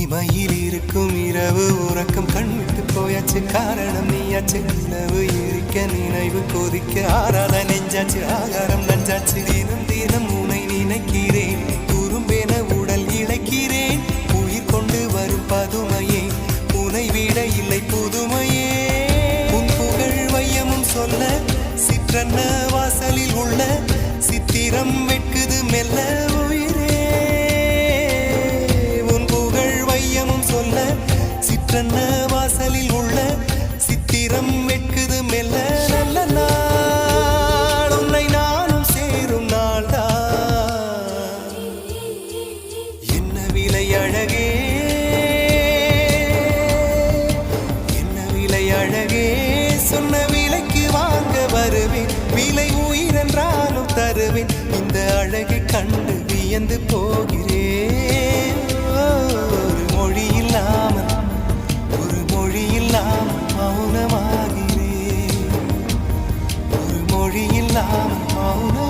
இமையில் இருக்கும் இரவு உறக்கம் கண்விட்டு போயாச்சு காரணம் நீயாச்சு நிலவு எரிக்க நினைவு கொதிக்க ஆறாத நெஞ்சாச்சு ஆகாரம் நஞ்சாச்சு தினம் தினம் உனை நினைக்கிறேன் குறும்பென உடல் இழைக்கிறேன் உயிர் கொண்டு வரும் பதுமையே உனை விட இல்லை புதுமையே உன் புகழ் வையமும் சொல்ல சிற்றன்ன வாசலில் உள்ள சித்திரம் வெட்குது மெல்ல உயிரே உன் புகழ் வையமும் சொல்ல சிற்றன்ன வாசலில் உள்ள சித்திரம் வெட்குது மெல்ல நல்ல நாள் உன்னை நானும் சேரும் நாள்தான் என்ன விலை அழகே என்ன விலை அழகே சொன்ன விலைக்கு வாங்க வருவேன் விலை உயிரென்றாலும் தருவேன் இந்த அழகை கண்டு வியந்து போகிறேன் ஒரு மொழி இல்லாமல் மௌனமாகிறேன் ஒரு மொழி இல்லாமல் மௌன